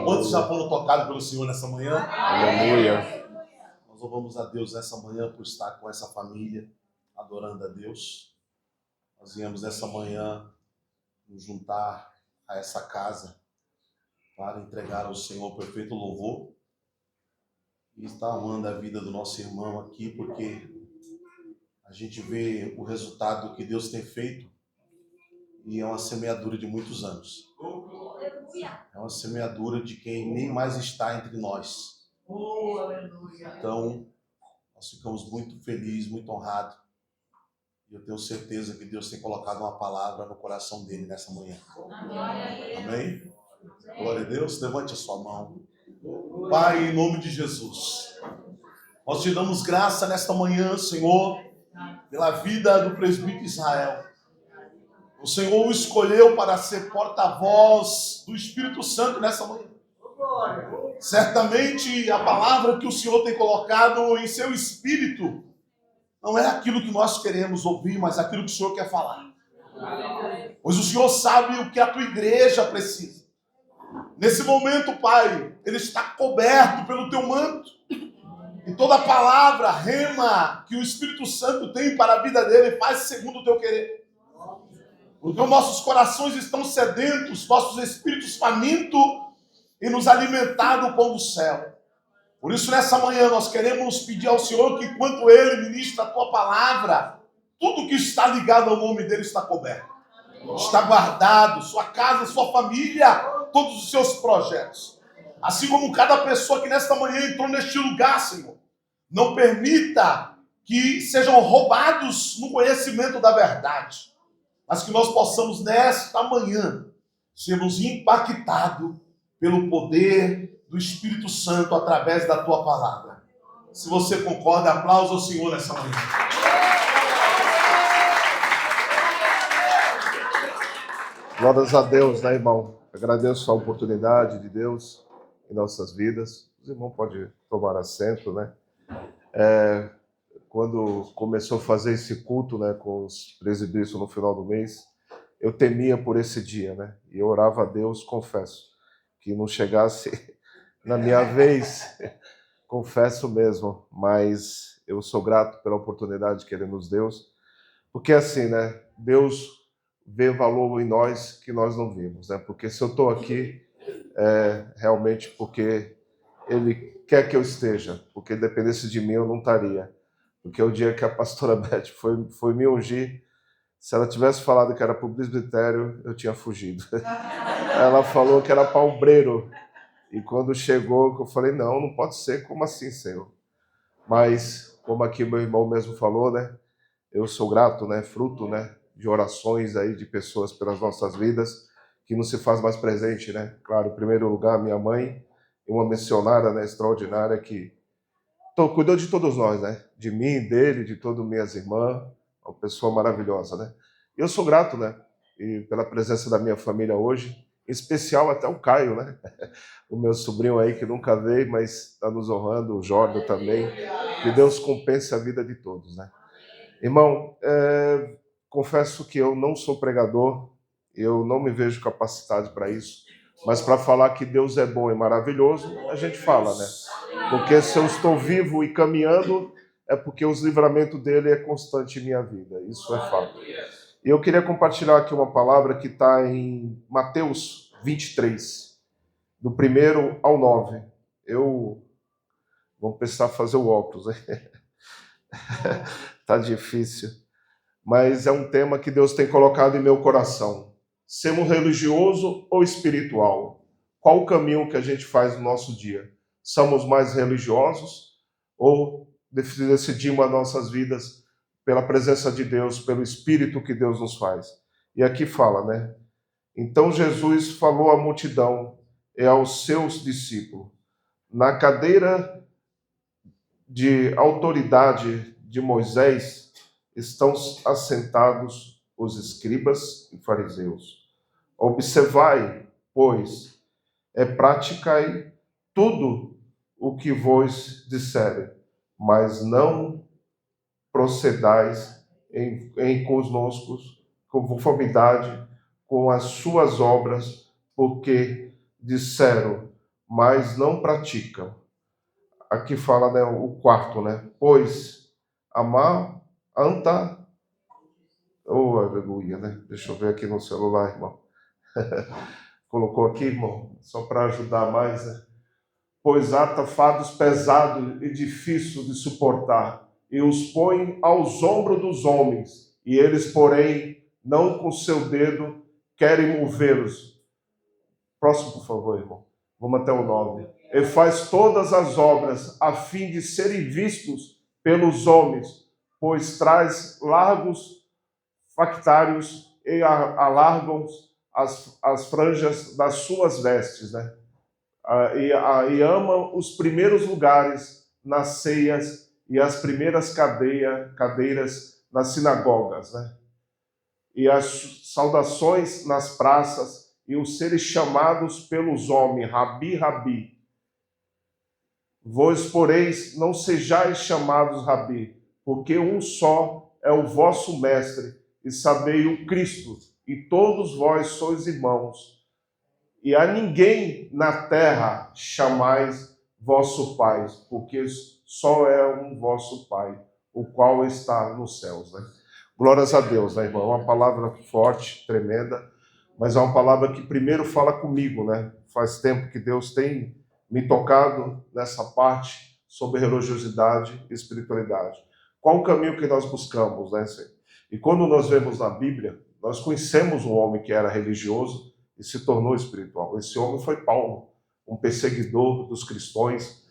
Quantos já foram tocados pelo Senhor nessa manhã? Aleluia. Nós louvamos a Deus nessa manhã por estar com essa família, adorando a Deus. Nós viemos nessa manhã nos juntar a essa casa para entregar ao Senhor perfeito louvor e estar amando a vida do nosso irmão aqui, porque a gente vê o resultado que Deus tem feito e é uma semeadura de muitos anos. É uma semeadura de quem nem mais está entre nós. Então, nós ficamos muito felizes, muito honrados. E eu tenho certeza que Deus tem colocado uma palavra no coração dele nessa manhã. Amém? Glória a Deus. Levante a sua mão. Pai, em nome de Jesus, nós te damos graça nesta manhã, Senhor, pela vida do presbítero Israel. O Senhor o escolheu para ser porta-voz do Espírito Santo nessa manhã. Certamente a palavra que o Senhor tem colocado em seu espírito não é aquilo que nós queremos ouvir, mas aquilo que o Senhor quer falar. Pois o Senhor sabe o que a tua igreja precisa. Nesse momento, Pai, ele está coberto pelo teu manto. E toda palavra, rema, que o Espírito Santo tem para a vida dele, faz segundo o teu querer. Porque os nossos corações estão sedentos, nossos espíritos famintos e nos alimentar do pão do céu. Por isso, nessa manhã, nós queremos pedir ao Senhor que, enquanto Ele ministra a Tua palavra, tudo que está ligado ao nome dEle está coberto. Está guardado, sua casa, sua família, todos os seus projetos. Assim como cada pessoa que nesta manhã entrou neste lugar, Senhor, não permita que sejam roubados no conhecimento da verdade, mas que nós possamos nesta manhã sermos impactados pelo poder do Espírito Santo através da tua palavra. Se você concorda, aplausa ao Senhor nessa manhã. Glórias a Deus, né, irmão? Agradeço a oportunidade de Deus em nossas vidas. Os irmãos podem tomar assento, né? Quando começou a fazer esse culto, né, com os presbíteros no final do mês, eu temia por esse dia, né? E eu orava a Deus, confesso, que não chegasse na minha vez, confesso mesmo, mas eu sou grato pela oportunidade que Ele nos deu, porque assim, né, Deus vê valor em nós que nós não vimos, né? Porque se eu estou aqui, é realmente porque Ele quer que eu esteja, porque dependesse de mim eu não estaria, porque o dia que a pastora Beth foi me ungir, se ela tivesse falado que era para o presbitério, eu tinha fugido. Ela falou que era para o obreiro. E quando chegou, eu falei, não pode ser, como assim, Senhor? Mas, como aqui meu irmão mesmo falou, né? Eu sou grato, né? Fruto, né? De orações aí de pessoas pelas nossas vidas, que não se faz mais presente, né? Claro, em primeiro lugar, minha mãe, e uma missionária, né, extraordinária, que cuidou de todos nós, né? De mim, dele, de todas minhas irmãs, uma pessoa maravilhosa, né? E eu sou grato, né? E pela presença da minha família hoje, em especial até o Caio, né? O meu sobrinho aí que nunca veio, mas está nos honrando, o Jordan também. Que Deus compense a vida de todos, né? Irmão, confesso que eu não sou pregador, eu não me vejo capacitado para isso, mas para falar que Deus é bom e maravilhoso, a gente fala, né? Porque se eu estou vivo e caminhando, é porque os livramentos dele é constante em minha vida, isso é fato. E eu queria compartilhar aqui uma palavra que está em Mateus 23, do 1 ao 9. Vou precisar fazer o óculos, né? Tá difícil. Mas é um tema que Deus tem colocado em meu coração. Sermos religioso ou espiritual? Qual o caminho que a gente faz no nosso dia? Somos mais religiosos ou decidimos as nossas vidas pela presença de Deus, pelo Espírito que Deus nos faz? E aqui fala, né? Então Jesus falou à multidão e aos seus discípulos: na cadeira de autoridade de Moisés estão assentados os escribas e fariseus. Observai, pois, praticai tudo o que vos disserem, mas não procedais em conformidade com as suas obras, porque disseram, mas não praticam. Aqui fala, né, o quarto, né? Pois amar anta. Oh, aleluia, né? Deixa eu ver aqui no celular, irmão. Colocou aqui, irmão, só para ajudar mais, né? Pois ata fardos pesados e difíceis de suportar, e os põe aos ombros dos homens, e eles, porém, não com seu dedo querem movê-los. Próximo, por favor, irmão. Vamos até o 9. E faz todas as obras a fim de serem vistos pelos homens, pois traz largos factários e alargam as franjas das suas vestes, né? E ama os primeiros lugares nas ceias e as primeiras cadeiras nas sinagogas, né? E as saudações nas praças e os seres chamados pelos homens, Rabi, Rabi. Vós, porém, não sejais chamados Rabi, porque um só é o vosso mestre, e sabei o Cristo, e todos vós sois irmãos. E a ninguém na terra chamais vosso Pai, porque só é um vosso Pai, o qual está nos céus, né? Glórias a Deus, né, irmão? É uma palavra forte, tremenda, mas é uma palavra que primeiro fala comigo, né? Faz tempo que Deus tem me tocado nessa parte sobre religiosidade e espiritualidade. Qual o caminho que nós buscamos, né, Senhor? E quando nós vemos na Bíblia, nós conhecemos um homem que era religioso e se tornou espiritual. Esse homem foi Paulo, um perseguidor dos cristãos,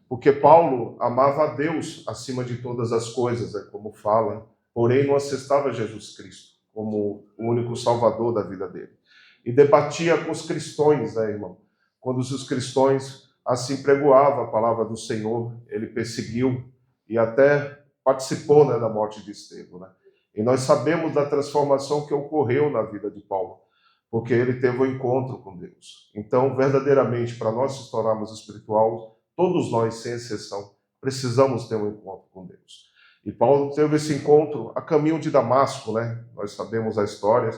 porque Paulo amava a Deus acima de todas as coisas, né, como fala, porém não aceitava Jesus Cristo como o único salvador da vida dele. E debatia com os cristãos, né, irmão? Quando os cristãos assim pregoavam a palavra do Senhor, ele perseguiu e até participou, né, da morte de Estevão, né? E nós sabemos da transformação que ocorreu na vida de Paulo, porque ele teve um encontro com Deus. Então, verdadeiramente, para nós nos tornarmos espiritual, todos nós, sem exceção, precisamos ter um encontro com Deus. E Paulo teve esse encontro a caminho de Damasco, né? Nós sabemos a história,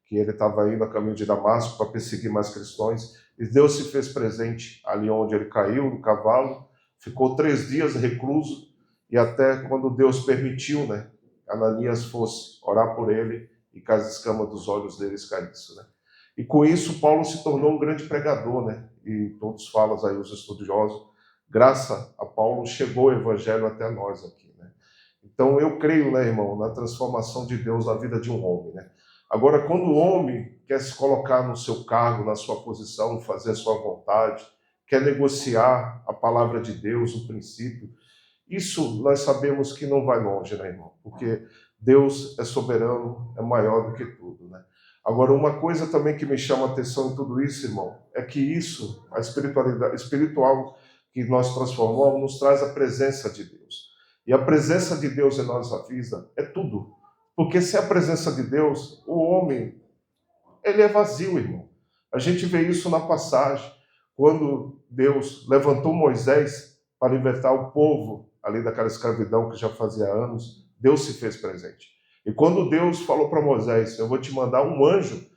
que ele estava indo a caminho de Damasco para perseguir mais cristãos, e Deus se fez presente ali onde ele caiu, no cavalo, ficou 3 dias recluso, e até quando Deus permitiu, né, Ananias fosse orar por ele, e que as escamas dos olhos deles caíssem, né? E com isso, Paulo se tornou um grande pregador, né? E todos falam aí, os estudiosos, graças a Paulo chegou o evangelho até nós aqui, né? Então eu creio, né, irmão, na transformação de Deus na vida de um homem, né? Agora, quando o homem quer se colocar no seu cargo, na sua posição, fazer a sua vontade, quer negociar a palavra de Deus, o princípio, isso nós sabemos que não vai longe, né, irmão? Porque Deus é soberano, é maior do que tudo, né? Agora, uma coisa também que me chama a atenção em tudo isso, irmão, é que isso, a espiritualidade espiritual que nós transformamos, nos traz a presença de Deus. E a presença de Deus em nossa vida é tudo. Porque sem a presença de Deus, o homem, ele é vazio, irmão. A gente vê isso na passagem, quando Deus levantou Moisés para libertar o povo ali daquela escravidão que já fazia anos, Deus se fez presente. E quando Deus falou para Moisés, eu vou te mandar um anjo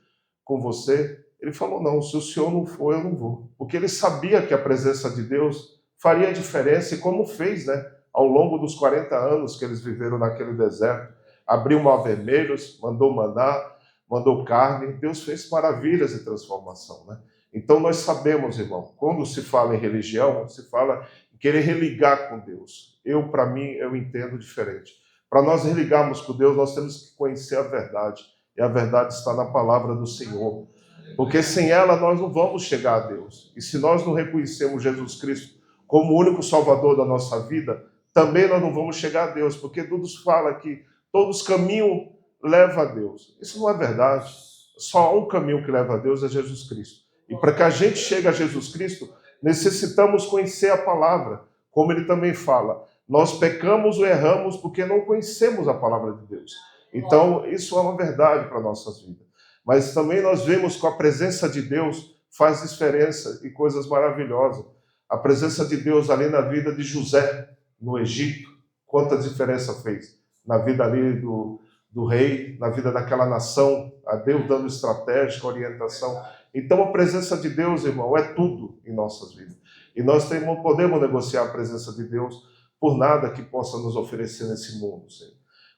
com você, ele falou, não, se o senhor não for, eu não vou. Porque ele sabia que a presença de Deus faria diferença, e como fez, né? Ao longo dos 40 anos que eles viveram naquele deserto, abriu o mar vermelho, mandou maná, mandou carne, Deus fez maravilhas de transformação, né? Então nós sabemos, irmão, quando se fala em religião, se fala em querer religar com Deus. Para mim, eu entendo diferente. Para nós religarmos com Deus, nós temos que conhecer a verdade. E a verdade está na palavra do Senhor. Porque sem ela nós não vamos chegar a Deus. E se nós não reconhecemos Jesus Cristo como o único Salvador da nossa vida, também nós não vamos chegar a Deus. Porque todos falam que todos os caminhos levam a Deus. Isso não é verdade. Só há um caminho que leva a Deus, é Jesus Cristo. E para que a gente chegue a Jesus Cristo, necessitamos conhecer a palavra. Como ele também fala, nós pecamos ou erramos porque não conhecemos a palavra de Deus. Então, isso é uma verdade para nossas vidas. Mas também nós vemos que a presença de Deus faz diferença e coisas maravilhosas. A presença de Deus ali na vida de José, no Egito, quanta diferença fez na vida ali do rei, na vida daquela nação, a Deus dando estratégia, orientação. Então a presença de Deus, irmão, é tudo em nossas vidas. E nós podemos negociar a presença de Deus por nada que possa nos oferecer nesse mundo, Senhor.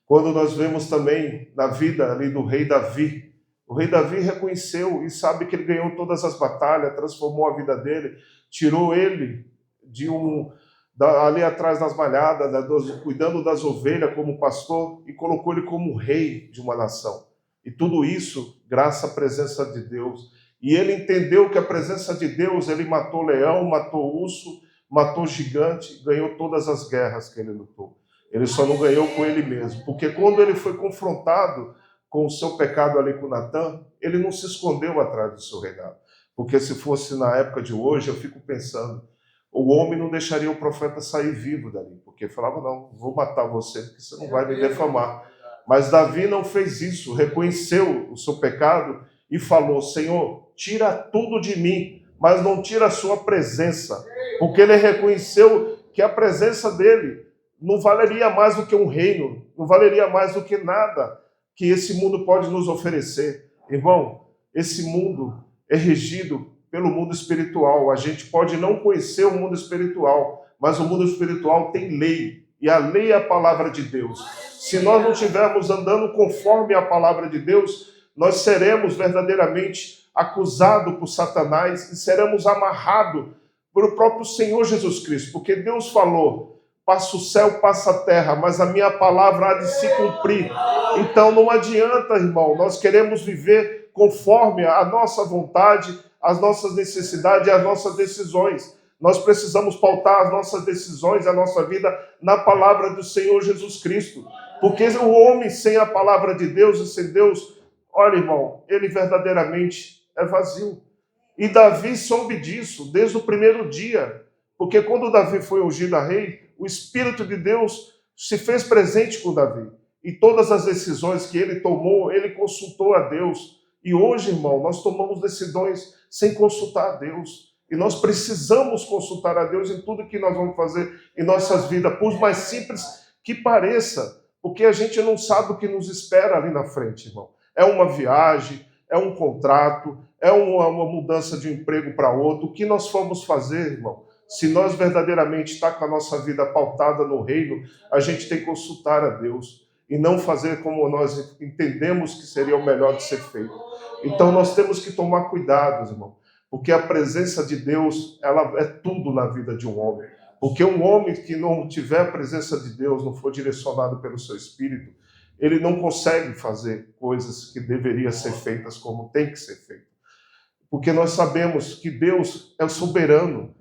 Quando nós vemos também na vida ali do rei Davi, o rei Davi reconheceu e sabe que ele ganhou todas as batalhas, transformou a vida dele, tirou ele de ali atrás das malhadas, cuidando das ovelhas como pastor, e colocou ele como rei de uma nação. E tudo isso graças à presença de Deus. E ele entendeu que a presença de Deus, ele matou leão, matou urso, matou gigante, ganhou todas as guerras que ele lutou. Ele só não ganhou com ele mesmo, porque quando ele foi confrontado com o seu pecado ali com Natã, ele não se escondeu atrás do seu reinado. Porque se fosse na época de hoje, eu fico pensando, o homem não deixaria o profeta sair vivo dali, porque falava, não, vou matar você, porque você não vai me defamar. Mas Davi não fez isso, reconheceu o seu pecado e falou, Senhor, tira tudo de mim, mas não tira a sua presença, porque ele reconheceu que a presença dele não valeria mais do que um reino, não valeria mais do que nada que esse mundo pode nos oferecer. Irmão, esse mundo é regido pelo mundo espiritual. A gente pode não conhecer o mundo espiritual, mas o mundo espiritual tem lei, e a lei é a palavra de Deus. Se nós não estivermos andando conforme a palavra de Deus, nós seremos verdadeiramente acusados por Satanás e seremos amarrados pelo próprio Senhor Jesus Cristo, porque Deus falou, passa o céu, passa a terra, mas a minha palavra há de se cumprir. Então não adianta, irmão, nós queremos viver conforme a nossa vontade, as nossas necessidades e as nossas decisões. Nós precisamos pautar as nossas decisões, a nossa vida na palavra do Senhor Jesus Cristo. Porque o homem sem a palavra de Deus e sem Deus, olha, irmão, ele verdadeiramente é vazio. E Davi soube disso desde o primeiro dia. Porque quando Davi foi ungido a rei, o Espírito de Deus se fez presente com Davi. E todas as decisões que ele tomou, ele consultou a Deus. E hoje, irmão, nós tomamos decisões sem consultar a Deus. E nós precisamos consultar a Deus em tudo que nós vamos fazer em nossas vidas, por mais simples que pareça, porque a gente não sabe o que nos espera ali na frente, irmão. É uma viagem, é um contrato, é uma mudança de um emprego para outro. O que nós formos fazer, irmão? Se nós verdadeiramente estamos com a nossa vida pautada no reino, a gente tem que consultar a Deus e não fazer como nós entendemos que seria o melhor de ser feito. Então nós temos que tomar cuidado, irmão. Porque a presença de Deus, ela é tudo na vida de um homem. Porque um homem que não tiver a presença de Deus, não for direcionado pelo seu Espírito, ele não consegue fazer coisas que deveriam ser feitas como tem que ser feito. Porque nós sabemos que Deus é o soberano,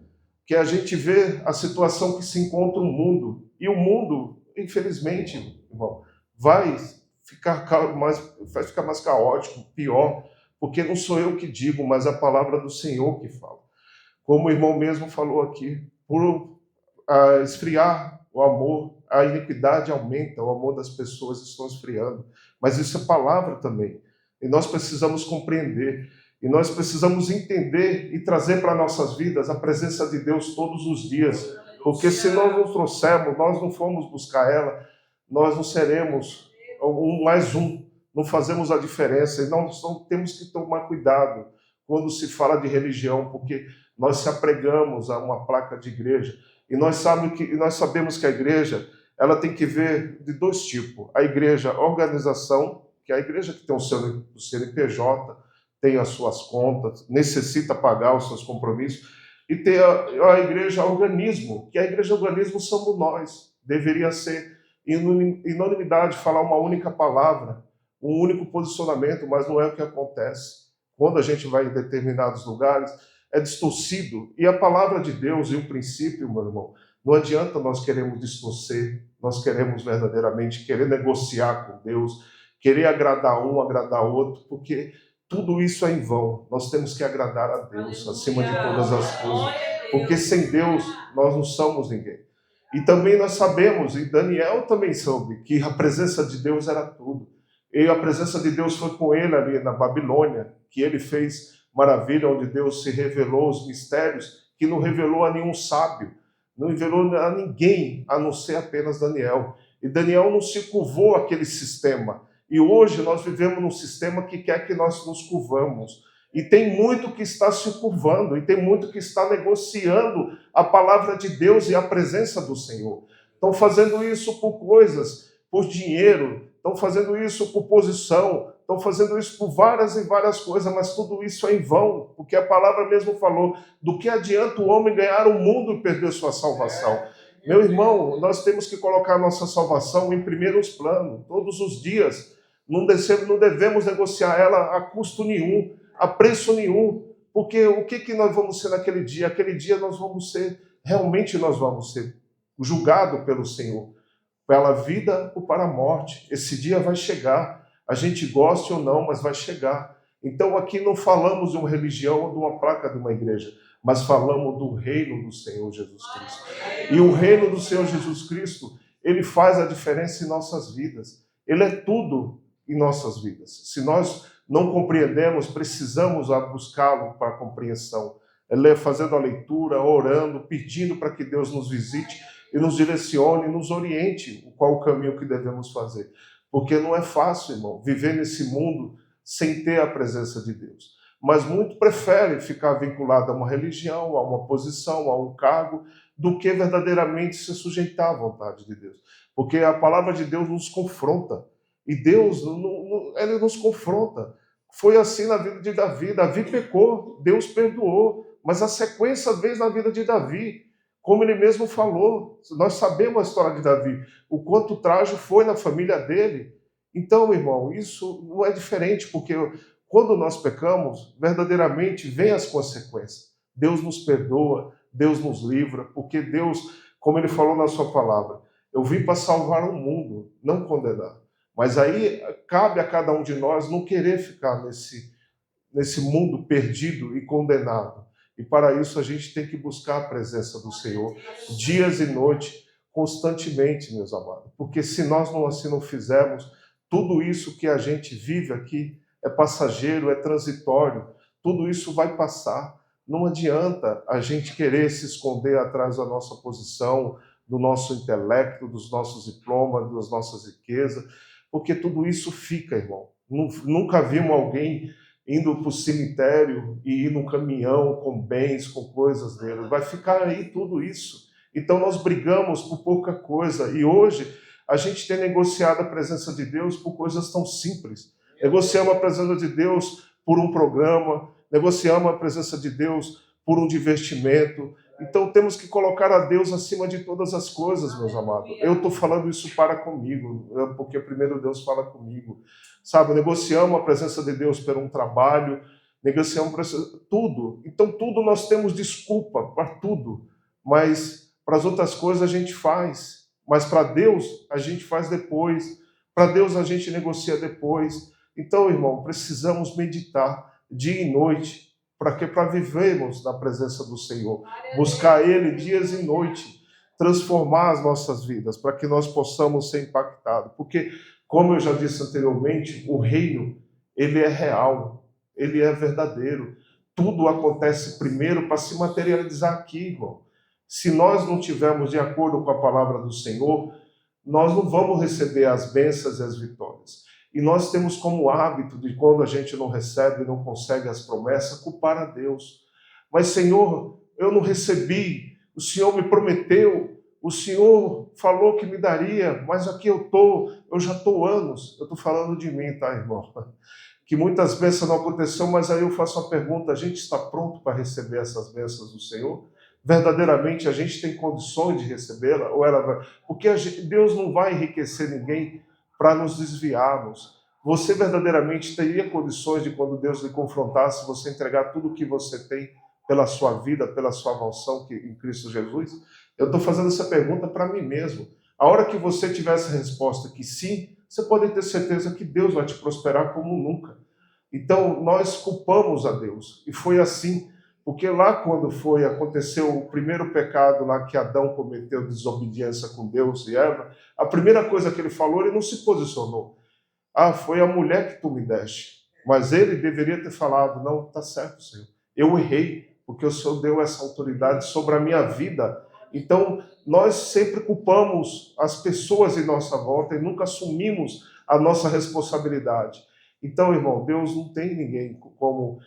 que a gente vê a situação que se encontra o mundo. E o mundo, infelizmente, irmão, vai ficar mais caótico, pior, porque não sou eu que digo, mas a palavra do Senhor que fala. Como o irmão mesmo falou aqui, por esfriar o amor, a iniquidade aumenta, o amor das pessoas estão esfriando. Mas isso é palavra também. E nós precisamos compreender, e nós precisamos entender e trazer para nossas vidas a presença de Deus todos os dias. Porque se nós não trouxermos, nós não formos buscar ela, nós não seremos mais um. Não fazemos a diferença, e nós temos que tomar cuidado quando se fala de religião, porque nós se apregamos a uma placa de igreja, e nós sabemos que a igreja ela tem que ver de dois tipos. A igreja organização, que é a igreja que tem o seu CNPJ, tem as suas contas, necessita pagar os seus compromissos, e tem a igreja organismo, que a igreja organismo somos nós, deveria ser em unanimidade, falar uma única palavra, um único posicionamento, mas não é o que acontece. Quando a gente vai em determinados lugares, é distorcido. E a palavra de Deus e o princípio, meu irmão, não adianta nós queremos distorcer, nós queremos verdadeiramente querer negociar com Deus, querer agradar um, agradar outro, porque tudo isso é em vão. Nós temos que agradar a Deus acima de todas as coisas, porque sem Deus nós não somos ninguém. E também nós sabemos, e Daniel também soube, que a presença de Deus era tudo. E a presença de Deus foi com ele ali na Babilônia, que ele fez maravilha, onde Deus se revelou os mistérios, que não revelou a nenhum sábio, não revelou a ninguém, a não ser apenas Daniel. E Daniel não se curvou àquele sistema. E hoje nós vivemos num sistema que quer que nós nos curvamos. E tem muito que está se curvando, e tem muito que está negociando a palavra de Deus e a presença do Senhor. Estão fazendo isso por coisas, por dinheiro, estão fazendo isso por posição, estão fazendo isso por várias e várias coisas, mas tudo isso é em vão, porque a palavra mesmo falou, do que adianta o homem ganhar o mundo e perder sua salvação? Meu irmão, nós temos que colocar a nossa salvação em primeiros planos, todos os dias. Não devemos negociar ela a custo nenhum, a preço nenhum, porque o que nós vamos ser naquele dia? Aquele dia realmente nós vamos ser julgados pelo Senhor, pela vida ou para a morte. Esse dia vai chegar, a gente goste ou não, mas vai chegar. Então aqui não falamos de uma religião ou de uma placa de uma igreja, mas falamos do reino do Senhor Jesus Cristo. E o reino do Senhor Jesus Cristo, ele faz a diferença em nossas vidas. Ele é tudo em nossas vidas. Se nós não compreendemos, precisamos buscá-lo para a compreensão. Ele é fazendo a leitura, orando, pedindo para que Deus nos visite e nos direcione, nos oriente qual o caminho que devemos fazer. Porque não é fácil, irmão, viver nesse mundo sem ter a presença de Deus. Mas muito prefere ficar vinculado a uma religião, a uma posição, a um cargo, do que verdadeiramente se sujeitar à vontade de Deus. Porque a palavra de Deus nos confronta. E Deus, ele nos confronta. Foi assim na vida de Davi. Davi pecou, Deus perdoou. Mas a sequência veio na vida de Davi. Como ele mesmo falou, nós sabemos a história de Davi, o quanto trágico foi na família dele. Então, irmão, isso não é diferente, porque quando nós pecamos, verdadeiramente vem as consequências. Deus nos perdoa, Deus nos livra, porque Deus, como ele falou na sua palavra, eu vim para salvar o mundo, não condenar. Mas aí cabe a cada um de nós não querer ficar nesse mundo perdido e condenado. E para isso a gente tem que buscar a presença do Senhor, dias e noites, constantemente, meus amados. Porque se nós assim não fizermos, tudo isso que a gente vive aqui é passageiro, é transitório, tudo isso vai passar. Não adianta a gente querer se esconder atrás da nossa posição, do nosso intelecto, dos nossos diplomas, das nossas riquezas, porque tudo isso fica, irmão. Nunca vimos alguém indo para o cemitério e ir num caminhão com bens, com coisas dele. Vai ficar aí tudo isso. Então nós brigamos por pouca coisa. E hoje a gente tem negociado a presença de Deus por coisas tão simples. Negociamos a presença de Deus por um programa, negociamos a presença de Deus por um divertimento. Então temos que colocar a Deus acima de todas as coisas, meus amados. Eu estou falando isso para comigo, porque primeiro Deus fala comigo. Sabe, negociamos a presença de Deus por um trabalho, negociamos tudo. Então tudo nós temos desculpa para tudo, mas para as outras coisas a gente faz. Mas para Deus a gente faz depois. Para Deus a gente negocia depois. Então, irmão, precisamos meditar dia e noite para vivermos na presença do Senhor, buscar Ele dias e noite, transformar as nossas vidas, para que nós possamos ser impactados. Porque, como eu já disse anteriormente, o reino, ele é real, ele é verdadeiro. Tudo acontece primeiro para se materializar aqui, irmão. Se nós não tivermos de acordo com a palavra do Senhor, nós não vamos receber as bênçãos e as vitórias. E nós temos como hábito de quando a gente não recebe, não consegue as promessas, culpar a Deus. Mas, Senhor, eu não recebi, o Senhor me prometeu, o Senhor falou que me daria, mas aqui eu já estou anos. Eu estou falando de mim, tá, irmão? Que muitas bênçãos não aconteceram, mas aí eu faço uma pergunta, a gente está pronto para receber essas bênçãos do Senhor? Verdadeiramente a gente tem condições de recebê-la? Ou ela vai... Porque Deus não vai enriquecer ninguém para nos desviarmos. Você verdadeiramente teria condições de, quando Deus lhe confrontasse, você entregar tudo o que você tem pela sua vida, pela sua salvação em Cristo Jesus? Eu estou fazendo essa pergunta para mim mesmo. A hora que você tiver essa resposta que sim, você pode ter certeza que Deus vai te prosperar como nunca. Então, nós culpamos a Deus. E foi assim, porque lá quando aconteceu o primeiro pecado lá que Adão cometeu, desobediência com Deus e Eva, a primeira coisa que ele falou, ele não se posicionou. Foi a mulher que tu me deste. Mas ele deveria ter falado, não, está certo, Senhor. Eu errei, porque o Senhor deu essa autoridade sobre a minha vida. Então, nós sempre culpamos as pessoas em nossa volta e nunca assumimos a nossa responsabilidade. Então, irmão, Deus não tem ninguém como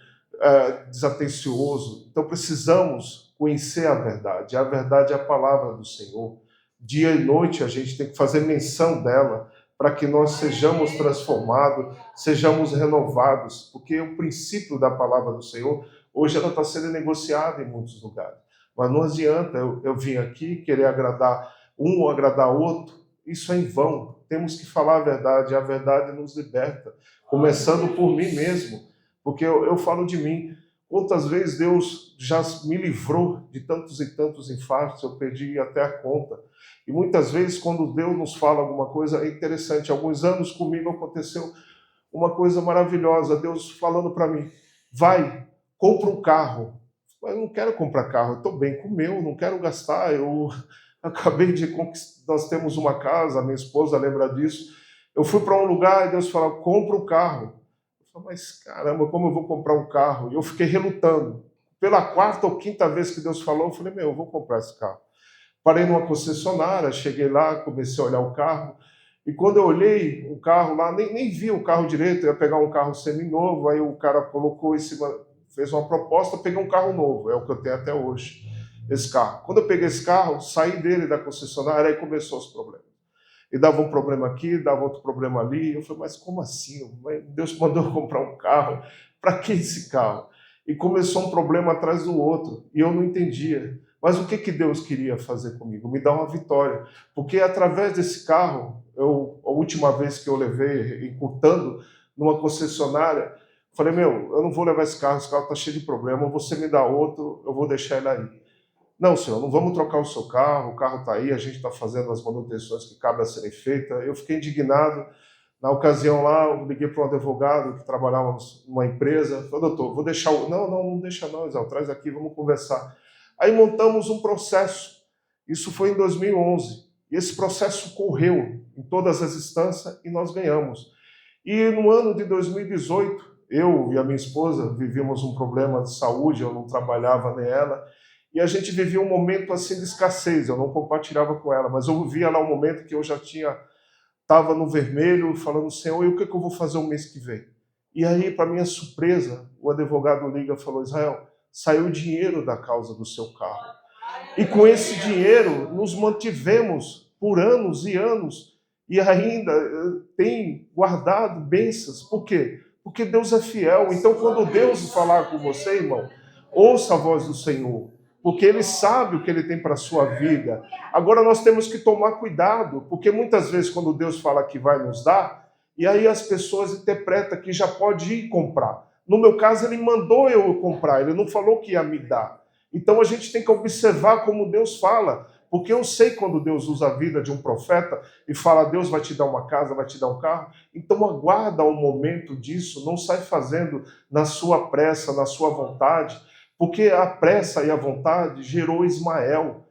desatencioso. Então precisamos conhecer a verdade. A verdade é a palavra do Senhor. Dia e noite a gente tem que fazer menção dela para que nós sejamos transformados, sejamos renovados, porque o princípio da palavra do Senhor, hoje ela está sendo negociada em muitos lugares. Mas não adianta eu vir aqui querer agradar um ou agradar outro, isso é em vão. Temos que falar a verdade nos liberta, começando por mim mesmo, porque eu falo de mim. Quantas vezes Deus já me livrou de tantos e tantos infartos, eu perdi até a conta. E muitas vezes, quando Deus nos fala alguma coisa, é interessante. Alguns anos comigo aconteceu uma coisa maravilhosa. Deus falando para mim, vai, compra um carro. Eu não quero comprar carro, eu estou bem com o meu, não quero gastar. Eu acabei de conquistar, nós temos uma casa, minha esposa lembra disso. Eu fui para um lugar e Deus falou, compra um carro. Eu falei, mas caramba, como eu vou comprar um carro? E eu fiquei relutando. Pela quarta ou quinta vez que Deus falou, eu falei, eu vou comprar esse carro. Parei numa concessionária, cheguei lá, comecei a olhar o carro, e quando eu olhei o carro lá, nem vi o carro direito, eu ia pegar um carro seminovo, aí o cara colocou em cima, fez uma proposta, eu peguei um carro novo, é o que eu tenho até hoje, esse carro. Quando eu peguei esse carro, saí dele da concessionária, aí começou os problemas. E dava um problema aqui, dava outro problema ali, eu falei, mas como assim? Deus mandou eu comprar um carro, para que esse carro? E começou um problema atrás do outro, e eu não entendia. Mas o que Deus queria fazer comigo? Me dar uma vitória. Porque através desse carro, a última vez que eu levei, encurtando, numa concessionária, falei, eu não vou levar esse carro está cheio de problema, você me dá outro, eu vou deixar ele aí. Não, senhor, não vamos trocar o seu carro, o carro está aí, a gente está fazendo as manutenções que cabem a serem feitas. Eu fiquei indignado. Na ocasião lá, eu liguei para um advogado que trabalhava numa empresa, falei, doutor, vou deixar o... Não deixa não, Isau, traz aqui, vamos conversar. Aí montamos um processo, isso foi em 2011, e esse processo correu em todas as instâncias e nós ganhamos. E no ano de 2018, eu e a minha esposa vivíamos um problema de saúde, eu não trabalhava nem ela, e a gente vivia um momento assim de escassez, eu não compartilhava com ela, mas eu vivia lá um momento que eu já estava no vermelho, falando, Senhor, e o que eu vou fazer o mês que vem? E aí, para minha surpresa, o advogado liga e falou, Israel, saiu dinheiro da causa do seu carro. E com esse dinheiro, nos mantivemos por anos e anos, e ainda tem guardado bênçãos. Por quê? Porque Deus é fiel. Então, quando Deus falar com você, irmão, ouça a voz do Senhor, porque Ele sabe o que Ele tem para a sua vida. Agora, nós temos que tomar cuidado, porque muitas vezes, quando Deus fala que vai nos dar, e aí as pessoas interpretam que já pode ir comprar. No meu caso, ele mandou eu comprar, ele não falou que ia me dar. Então a gente tem que observar como Deus fala, porque eu sei quando Deus usa a vida de um profeta e fala, Deus vai te dar uma casa, vai te dar um carro. Então aguarda o momento disso, não sai fazendo na sua pressa, na sua vontade, porque a pressa e a vontade gerou Ismael.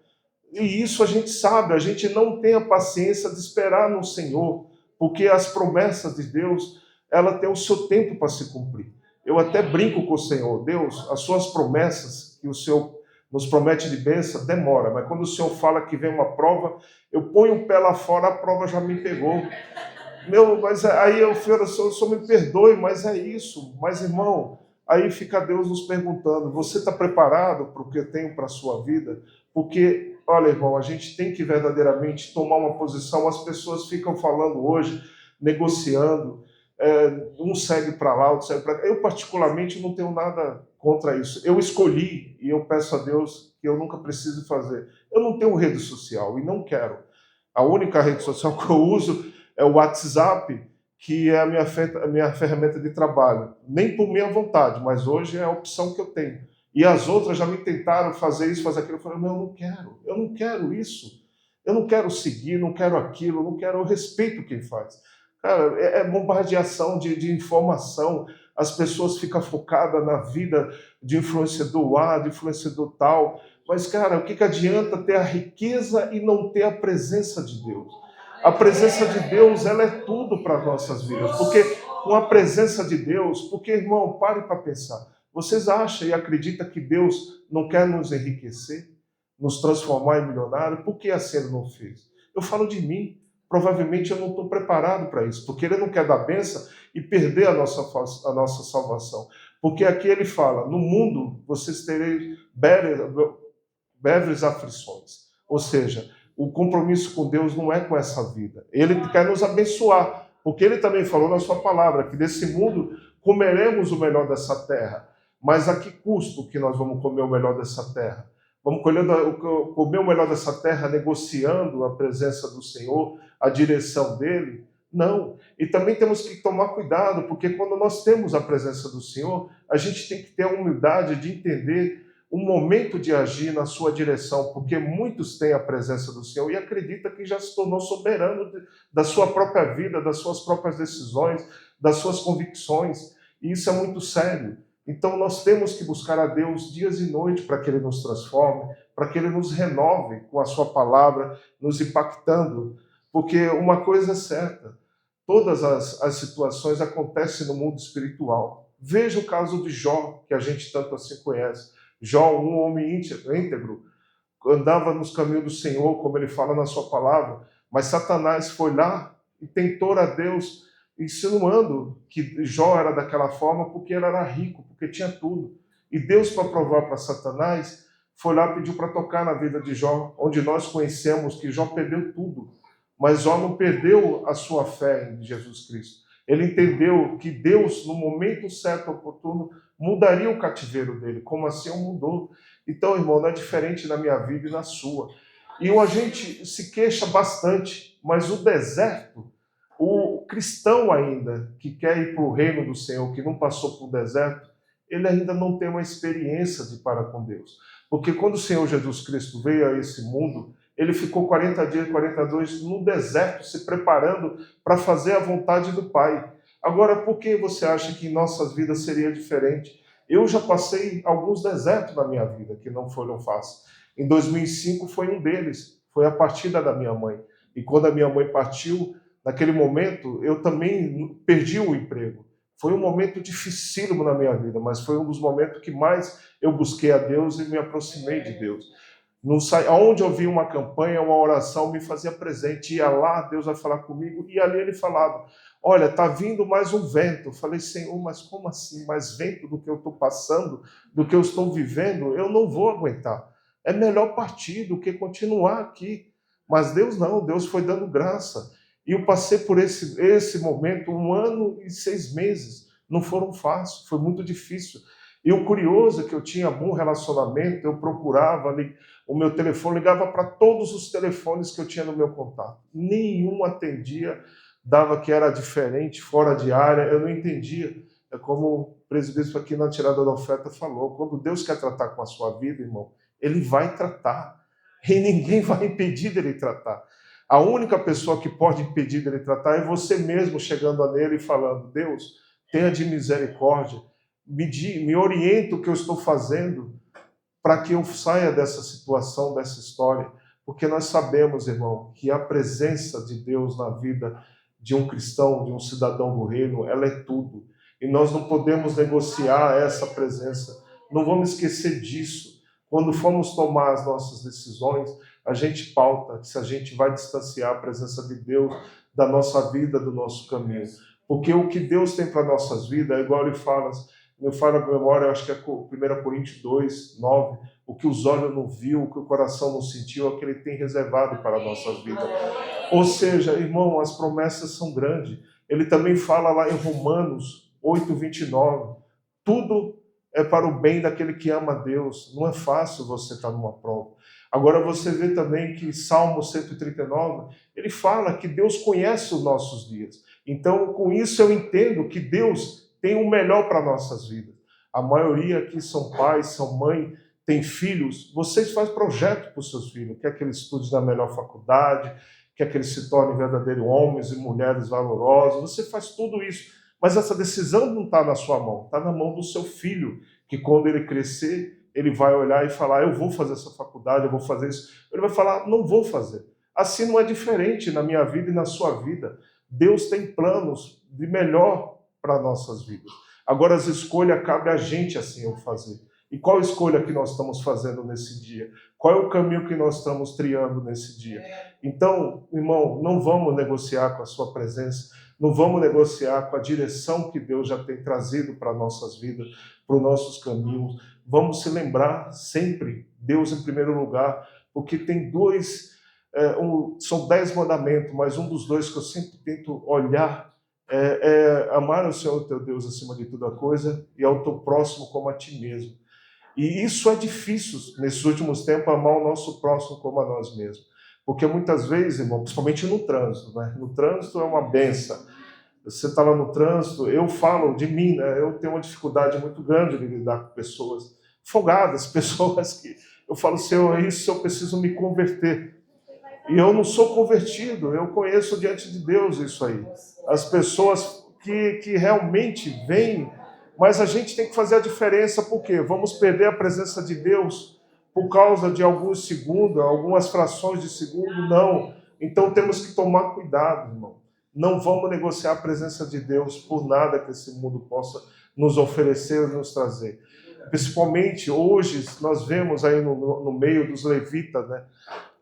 E isso a gente sabe, a gente não tem a paciência de esperar no Senhor, porque as promessas de Deus, ela tem o seu tempo para se cumprir. Eu até brinco com o Senhor, Deus, as suas promessas que o Senhor nos promete de bênção, demora, mas quando o Senhor fala que vem uma prova, eu ponho o pé lá fora, a prova já me pegou. Mas aí eu falo, Senhor me perdoe, mas é isso. Mas, irmão, aí fica Deus nos perguntando, você está preparado para o que eu tenho para a sua vida? Porque, olha, irmão, a gente tem que verdadeiramente tomar uma posição. As pessoas ficam falando hoje, negociando, um segue para lá, outro segue para cá. Eu, particularmente, não tenho nada contra isso. Eu escolhi, e eu peço a Deus que eu nunca preciso fazer. Eu não tenho rede social, e não quero. A única rede social que eu uso é o WhatsApp, que é a minha ferramenta de trabalho. Nem por minha vontade, mas hoje é a opção que eu tenho. E as outras já me tentaram fazer isso, fazer aquilo. Eu falei, eu não quero isso. Eu não quero seguir, não quero aquilo, eu respeito quem faz. Cara, é bombardeação de informação, as pessoas ficam focadas na vida de influenciador A, de influenciador tal, mas, cara, o que adianta ter a riqueza e não ter a presença de Deus? A presença de Deus, ela é tudo para as nossas vidas, porque com a presença de Deus, porque, irmão, pare para pensar, vocês acham e acreditam que Deus não quer nos enriquecer, nos transformar em milionário? Por que assim Ele não fez? Eu falo de mim. Provavelmente eu não estou preparado para isso, porque Ele não quer dar bênção e perder a nossa salvação. Porque aqui ele fala, no mundo vocês tereis breves aflições. Ou seja, o compromisso com Deus não é com essa vida. Ele quer nos abençoar, porque ele também falou na sua palavra que desse mundo comeremos o melhor dessa terra. Mas a que custo que nós vamos comer o melhor dessa terra? Vamos comer o melhor dessa terra negociando a presença do Senhor, a direção dele? Não. E também temos que tomar cuidado, porque quando nós temos a presença do Senhor, a gente tem que ter a humildade de entender o momento de agir na sua direção, porque muitos têm a presença do Senhor e acreditam que já se tornou soberano da sua própria vida, das suas próprias decisões, das suas convicções. E isso é muito sério. Então nós temos que buscar a Deus dias e noites para que Ele nos transforme, para que Ele nos renove com a sua palavra, nos impactando. Porque uma coisa é certa, todas as situações acontecem no mundo espiritual. Veja o caso de Jó, que a gente tanto assim conhece. Jó, um homem íntegro, andava nos caminhos do Senhor, como ele fala na sua palavra, mas Satanás foi lá e tentou a Deus, insinuando que Jó era daquela forma porque ele era rico, porque tinha tudo. E Deus, para provar para Satanás, foi lá e pediu para tocar na vida de Jó, onde nós conhecemos que Jó perdeu tudo. Mas Jó não perdeu a sua fé em Jesus Cristo. Ele entendeu que Deus, no momento certo, oportuno, mudaria o cativeiro dele, como assim mudou. Então, irmão, não é diferente na minha vida e na sua. E a gente se queixa bastante, mas o deserto, o cristão ainda, que quer ir para o reino do Senhor, que não passou por deserto, ele ainda não tem uma experiência de para com Deus. Porque quando o Senhor Jesus Cristo veio a esse mundo, ele ficou 40 dias, 42 no deserto, se preparando para fazer a vontade do Pai. Agora, por que você acha que em nossas vidas seria diferente? Eu já passei alguns desertos na minha vida, que não foram fáceis. Em 2005 foi um deles, foi a partida da minha mãe. E quando a minha mãe partiu, naquele momento, eu também perdi o emprego. Foi um momento dificílimo na minha vida, mas foi um dos momentos que mais eu busquei a Deus e me aproximei de Deus. Onde eu vi uma campanha, uma oração, me fazia presente. Ia lá, Deus vai falar comigo. E ali ele falava, olha, está vindo mais um vento. Eu falei, Senhor, mas como assim? Mais vento do que eu estou passando, do que eu estou vivendo? Eu não vou aguentar. É melhor partir do que continuar aqui. Mas Deus não, Deus foi dando graça. E eu passei por esse momento 1 ano e 6 meses. Não foram fáceis, foi muito difícil. E o curioso é que eu tinha bom relacionamento, eu procurava, o meu telefone ligava para todos os telefones que eu tinha no meu contato. Nenhum atendia, dava que era diferente, fora de área, eu não entendia. É como o presbítero aqui na tirada da oferta falou, quando Deus quer tratar com a sua vida, irmão, Ele vai tratar. E ninguém vai impedir dele tratar. A única pessoa que pode impedir dele tratar é você mesmo chegando a nele e falando, Deus, tenha de misericórdia, me orienta o que eu estou fazendo para que eu saia dessa situação, dessa história. Porque nós sabemos, irmão, que a presença de Deus na vida de um cristão, de um cidadão do reino, ela é tudo. E nós não podemos negociar essa presença. Não vamos esquecer disso. Quando formos tomar as nossas decisões, a gente pauta se a gente vai distanciar a presença de Deus da nossa vida, do nosso caminho. Porque o que Deus tem para nossas vidas, é igual ele fala, eu falo a memória, eu acho que é 1 Coríntios 2, 9, o que os olhos não viu, o que o coração não sentiu, é o que ele tem reservado para a nossa vida. Ou seja, irmão, as promessas são grandes. Ele também fala lá em Romanos 8, 29, tudo é para o bem daquele que ama a Deus. Não é fácil você estar numa prova. Agora você vê também que Salmo 139, ele fala que Deus conhece os nossos dias. Então, com isso eu entendo que Deus tem o melhor para nossas vidas. A maioria aqui são pais, são mães, tem filhos. Vocês fazem projeto para os seus filhos. Quer que eles estudem na melhor faculdade, quer que eles se tornem verdadeiros homens e mulheres valorosos. Você faz tudo isso. Mas essa decisão não está na sua mão, está na mão do seu filho, que quando ele crescer, ele vai olhar e falar, eu vou fazer essa faculdade, eu vou fazer isso. Ele vai falar, não vou fazer. Assim não é diferente na minha vida e na sua vida. Deus tem planos de melhor para nossas vidas. Agora as escolhas cabe a gente assim eu fazer. E qual escolha que nós estamos fazendo nesse dia? Qual é o caminho que nós estamos trilhando nesse dia? Então, irmão, não vamos negociar com a sua presença, não vamos negociar com a direção que Deus já tem trazido para nossas vidas, para os nossos caminhos. Vamos se lembrar sempre, Deus em primeiro lugar, porque tem são 10 mandamentos, mas um dos 2 que eu sempre tento olhar é amar o Senhor teu Deus acima de toda coisa e ao teu próximo como a ti mesmo. E isso é difícil, nesses últimos tempos, amar o nosso próximo como a nós mesmos. Porque muitas vezes, irmão, principalmente no trânsito, né? No trânsito é uma benção. Você está lá no trânsito, eu falo de mim, né? Eu tenho uma dificuldade muito grande de lidar com pessoas folgadas, pessoas que eu falo, Senhor, isso eu preciso me converter. E eu não sou convertido, eu conheço diante de Deus isso aí. As pessoas que realmente vêm, mas a gente tem que fazer a diferença, porque vamos perder a presença de Deus por causa de alguns segundos, algumas frações de segundo? Não. Então temos que tomar cuidado, irmão. Não vamos negociar a presença de Deus por nada que esse mundo possa nos oferecer e nos trazer. Principalmente hoje, nós vemos aí no meio dos levitas, né?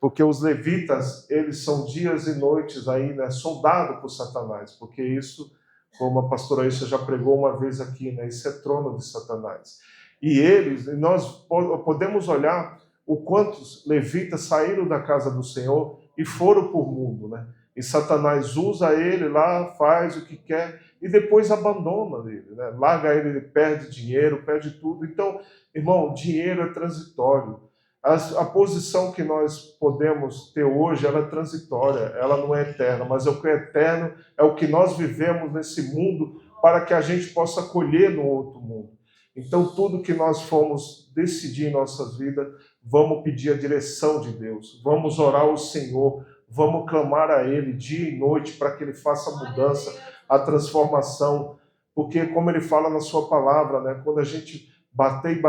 Porque os levitas, eles são dias e noites aí, né? Soldados por Satanás, porque isso, como a pastora Issa já pregou uma vez aqui, né? Isso é trono de Satanás. E nós podemos olhar o quantos levitas saíram da casa do Senhor e foram por mundo, né? E Satanás usa ele lá, faz o que quer e depois abandona ele, né? Larga ele perde dinheiro, perde tudo. Então, irmão, dinheiro é transitório. A posição que nós podemos ter hoje, ela é transitória, ela não é eterna, mas o que é eterno é o que nós vivemos nesse mundo para que a gente possa colher no outro mundo. Então, tudo que nós formos decidir em nossas vidas, vamos pedir a direção de Deus, vamos orar ao Senhor, vamos clamar a Ele dia e noite para que Ele faça a mudança, a transformação, porque como Ele fala na sua palavra, né, quando a gente batei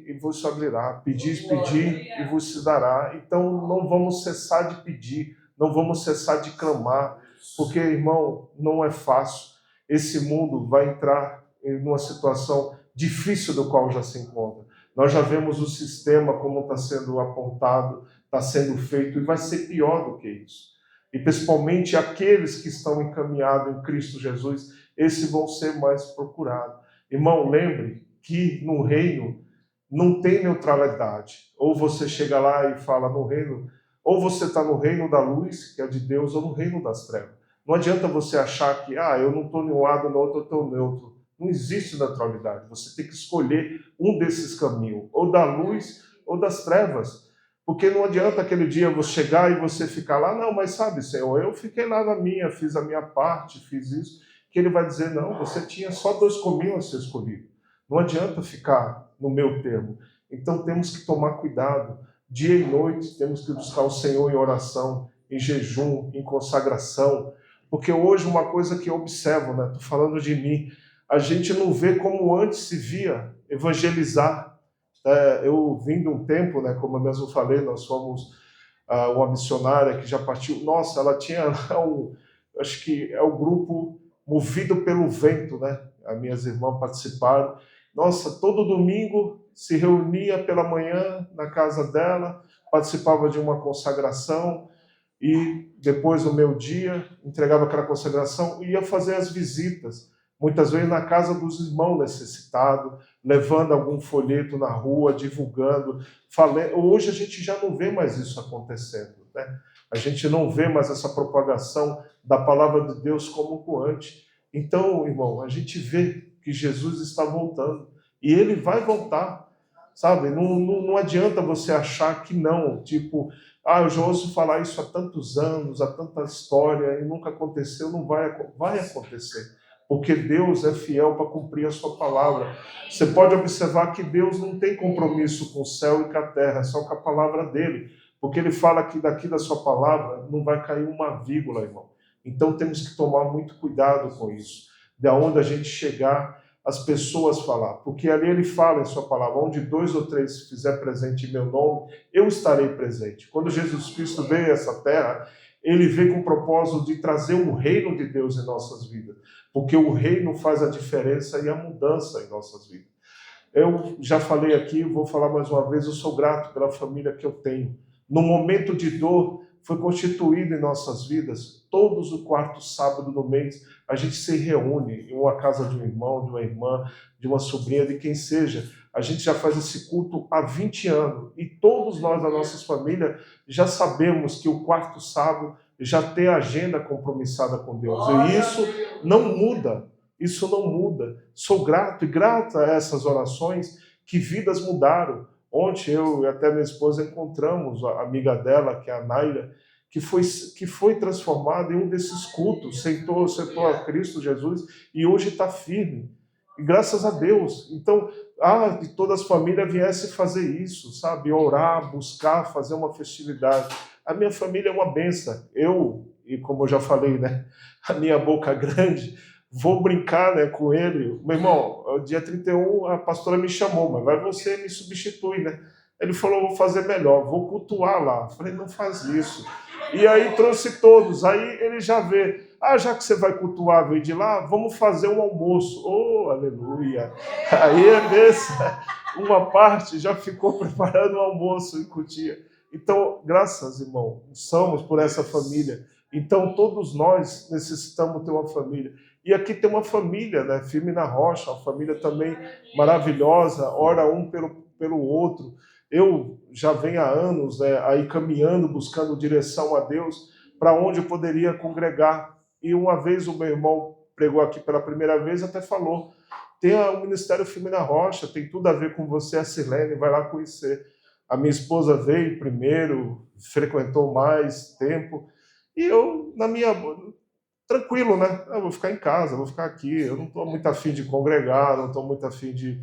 e vos se abrirá, pedis e vos se dará. Então não vamos cessar de pedir, não vamos cessar de clamar, porque, irmão, não é fácil. Esse mundo vai entrar em uma situação difícil do qual já se encontra. Nós já vemos o sistema como está sendo apontado, está sendo feito, e vai ser pior do que isso. E principalmente aqueles que estão encaminhados em Cristo Jesus, esses vão ser mais procurados. Irmão, lembre que no reino não tem neutralidade. Ou você chega lá e fala no reino, ou você está no reino da luz, que é de Deus, ou no reino das trevas. Não adianta você achar que, eu não estou em um lado, no outro eu estou neutro. Não existe neutralidade. Você tem que escolher um desses caminhos, ou da luz ou das trevas. Porque não adianta aquele dia você chegar e você ficar lá, não, mas sabe, Senhor, eu fiquei lá na minha, fiz a minha parte, fiz isso. Que ele vai dizer, não, você tinha só 2 caminhos a ser escolhido. Não adianta ficar no meu termo. Então temos que tomar cuidado. Dia e noite temos que buscar o Senhor em oração, em jejum, em consagração. Porque hoje uma coisa que eu observo, né? Estou falando de mim, a gente não vê como antes se via evangelizar. Eu vim de um tempo, né? Como eu mesmo falei, nós fomos uma missionária que já partiu. Nossa, ela tinha acho que é o grupo Movido pelo Vento, né? As minhas irmãs participaram. Nossa, todo domingo se reunia pela manhã na casa dela, participava de uma consagração e depois no meu dia entregava aquela consagração e ia fazer as visitas, muitas vezes na casa dos irmãos necessitados, levando algum folheto na rua, divulgando. Hoje a gente já não vê mais isso acontecendo, né? A gente não vê mais essa propagação da palavra de Deus como antes. Então, irmão, a gente vê que Jesus está voltando. E ele vai voltar, sabe? Não adianta você achar que não. Tipo, eu já ouço falar isso há tantos anos, há tanta história, e nunca aconteceu. Não vai acontecer. Porque Deus é fiel para cumprir a sua palavra. Você pode observar que Deus não tem compromisso com o céu e com a terra, só com a palavra dele. Porque ele fala que daqui da sua palavra não vai cair uma vírgula, irmão. Então temos que tomar muito cuidado com isso. De onde a gente chegar, as pessoas falar. Porque ali ele fala em sua palavra, onde 2 ou 3 se fizer presente em meu nome, eu estarei presente. Quando Jesus Cristo veio a essa terra, ele veio com o propósito de trazer o reino de Deus em nossas vidas. Porque o reino faz a diferença e a mudança em nossas vidas. Eu já falei aqui, vou falar mais uma vez, eu sou grato pela família que eu tenho. No momento de dor, foi constituído em nossas vidas, todos o quarto sábado do mês, a gente se reúne em uma casa de um irmão, de uma irmã, de uma sobrinha, de quem seja. A gente já faz esse culto há 20 anos e todos nós, da nossa família, já sabemos que o quarto sábado já tem a agenda compromissada com Deus. E isso não muda, isso não muda. Sou grato e grata a essas orações que vidas mudaram. Ontem eu e até minha esposa encontramos a amiga dela, que é a Naira, que foi transformada em um desses cultos, sentou a Cristo Jesus e hoje está firme. E graças a Deus. Então, que todas as famílias viessem fazer isso, sabe? Orar, buscar, fazer uma festividade. A minha família é uma benção. E como eu já falei, né? A minha boca grande, vou brincar, né, com ele. Meu irmão, dia 31 a pastora me chamou, mas vai você me substitui, né? Ele falou, vou fazer melhor, vou cultuar lá. Eu falei, não faz isso. E aí trouxe todos. Aí ele já vê, já que você vai cultuar, veio de lá, vamos fazer um almoço. Oh, aleluia. Aí é dessa, uma parte já ficou preparando o almoço em Cotia. Então, graças, irmão, somos por essa família. Então, todos nós necessitamos ter uma família. E aqui tem uma família, né, firme na rocha, uma família também maravilhosa, ora um pelo outro. Eu já venho há anos, né, aí caminhando, buscando direção a Deus, para onde eu poderia congregar. E uma vez o meu irmão pregou aqui pela primeira vez, até falou, tem o Ministério Firme na Rocha, tem tudo a ver com você, a Sirlene, vai lá conhecer. A minha esposa veio primeiro, frequentou mais tempo, e eu, tranquilo, né? Eu vou ficar em casa, vou ficar aqui, eu não estou muito afim de congregar, não estou muito afim de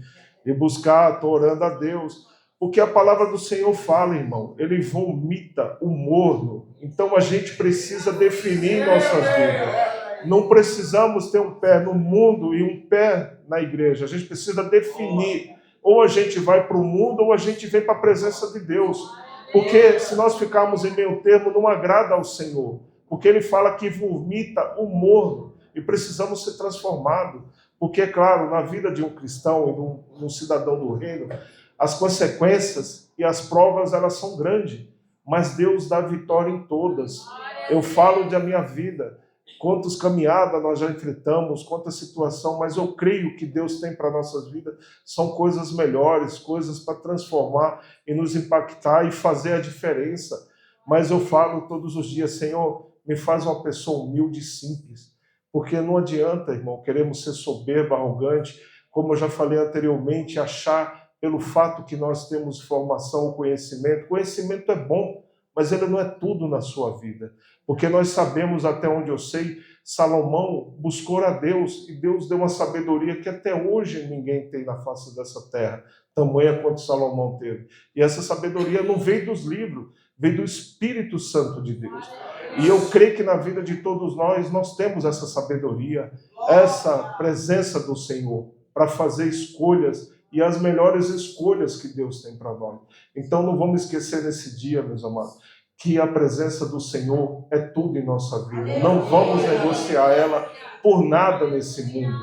buscar, estou orando a Deus. Porque a palavra do Senhor fala, irmão, ele vomita o morno. Então a gente precisa definir nossas vidas. Não precisamos ter um pé no mundo e um pé na igreja. A gente precisa definir. Ou a gente vai para o mundo ou a gente vem para a presença de Deus. Porque se nós ficarmos em meio termo, não agrada ao Senhor. Porque ele fala que vomita o morno. E precisamos ser transformados. Porque, é claro, na vida de um cristão e de um cidadão do reino, as consequências e as provas, elas são grandes, mas Deus dá vitória em todas. Eu falo da minha vida, quantas caminhadas nós já enfrentamos, quanta situação, mas eu creio que Deus tem para nossas vidas, são coisas melhores, coisas para transformar e nos impactar e fazer a diferença. Mas eu falo todos os dias, Senhor, me faz uma pessoa humilde e simples, porque não adianta, irmão, queremos ser soberbo, arrogante, como eu já falei anteriormente, achar pelo fato que nós temos formação, conhecimento. Conhecimento é bom, mas ele não é tudo na sua vida. Porque nós sabemos, até onde eu sei, Salomão buscou a Deus, e Deus deu uma sabedoria que até hoje ninguém tem na face dessa terra, tamanha quanto Salomão teve. E essa sabedoria não veio dos livros, veio do Espírito Santo de Deus. E eu creio que na vida de todos nós temos essa sabedoria, essa presença do Senhor, para fazer escolhas, e as melhores escolhas que Deus tem para nós. Então não vamos esquecer nesse dia, meus amados, que a presença do Senhor é tudo em nossa vida. Não vamos negociar ela por nada nesse mundo.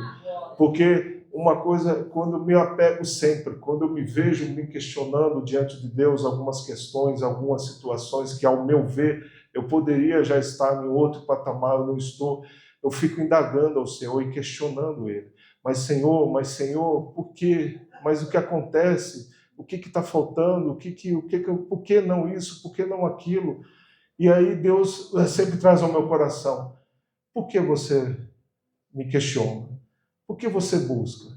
Porque uma coisa, quando eu me apego sempre, quando eu me vejo me questionando diante de Deus algumas questões, algumas situações que, ao meu ver, eu poderia já estar em outro patamar, eu não estou, eu fico indagando ao Senhor e questionando Ele. Mas Senhor, por quê? Mas o que acontece? O que está faltando? Por que não isso? Por que não aquilo? E aí Deus sempre traz ao meu coração. Por que você me questiona? Por que você busca?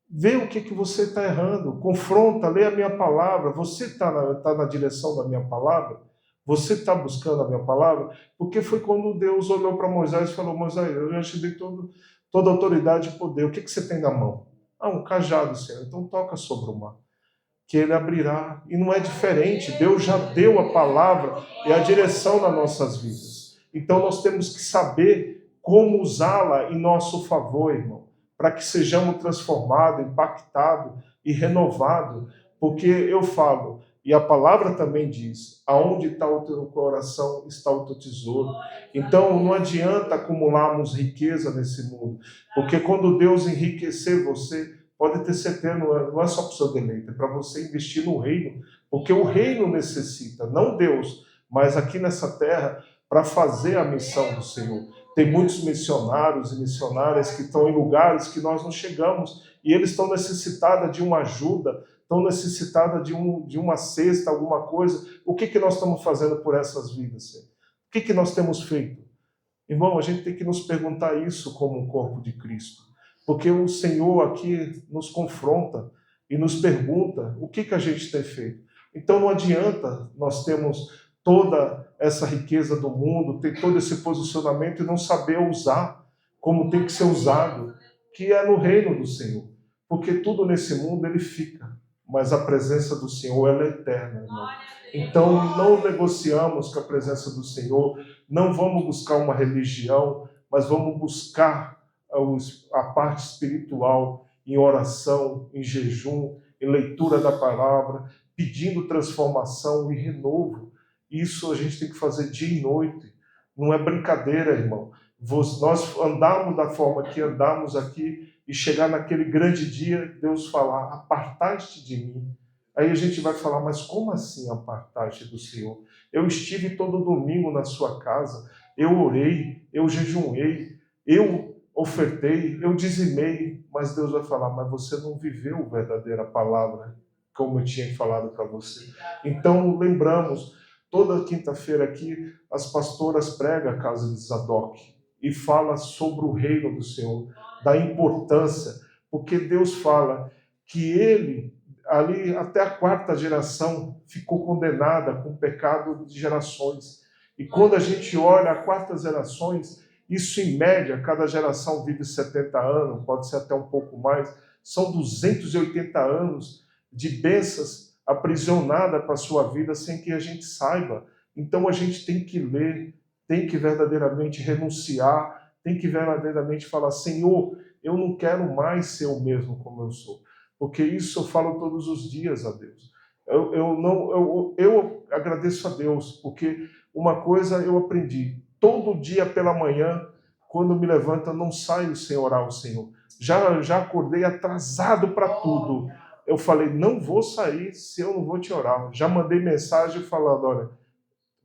Vê o que você está errando. Confronta, lê a minha palavra. Você está na direção da minha palavra? Você está buscando a minha palavra? Porque foi quando Deus olhou para Moisés e falou, Moisés, eu já te dei toda a autoridade e poder. O que você tem na mão? Um cajado, Senhor. Então toca sobre o mar, que ele abrirá. E não é diferente. Deus já deu a palavra e a direção nas nossas vidas. Então nós temos que saber como usá-la em nosso favor, irmão, para que sejamos transformados, impactados e renovados. Porque eu falo, e a palavra também diz, aonde está o teu coração, está o teu tesouro. Então não adianta acumularmos riqueza nesse mundo, porque quando Deus enriquecer você, pode ter certeza, não é só para o seu deleite, é para você investir no reino, Porque o reino necessita, não Deus, mas aqui nessa terra, para fazer a missão do Senhor. Tem muitos missionários e missionárias que estão em lugares que nós não chegamos, e eles estão necessitados de uma ajuda, estão necessitados de uma cesta, alguma coisa. O que nós estamos fazendo por essas vidas, Senhor? O que nós temos feito? Irmão, a gente tem que nos perguntar isso como um corpo de Cristo. Porque o Senhor aqui nos confronta e nos pergunta o que a gente tem feito. Então não adianta nós termos toda essa riqueza do mundo, ter todo esse posicionamento e não saber usar como tem que ser usado, que é no reino do Senhor. Porque tudo nesse mundo ele fica, mas a presença do Senhor ela é eterna, irmão. Então não negociamos com a presença do Senhor, não vamos buscar uma religião, mas vamos buscar a parte espiritual em oração, em jejum, em leitura da palavra, pedindo transformação e renovo. Isso a gente tem que fazer dia e noite. Não é brincadeira, irmão. Nós andamos da forma que andamos aqui e chegar naquele grande dia, Deus falar, apartai-te de mim. Aí a gente vai falar, mas como assim apartar-te do Senhor? Eu estive todo domingo na sua casa, eu orei, eu jejuei, eu ofertei, eu dizimei, mas Deus vai falar, mas você não viveu a verdadeira palavra, como eu tinha falado para você. Então, lembramos, toda quinta-feira aqui, as pastoras pregam a casa de Zadok e fala sobre o reino do Senhor, da importância, porque Deus fala que ele, ali até a quarta geração, ficou condenada com o pecado de gerações. E quando a gente olha a quarta gerações, isso em média, cada geração vive 70 anos, pode ser até um pouco mais, são 280 anos de bênçãos aprisionada para a sua vida sem que a gente saiba. Então a gente tem que ler, tem que verdadeiramente renunciar, tem que verdadeiramente falar, Senhor, eu não quero mais ser o mesmo como eu sou. Porque isso eu falo todos os dias a Deus. Eu agradeço a Deus, porque uma coisa eu aprendi, todo dia pela manhã, quando me levanto, eu não saio sem orar ao Senhor. Já acordei atrasado para tudo. Eu falei, não vou sair se eu não vou te orar. Já mandei mensagem falando, olha,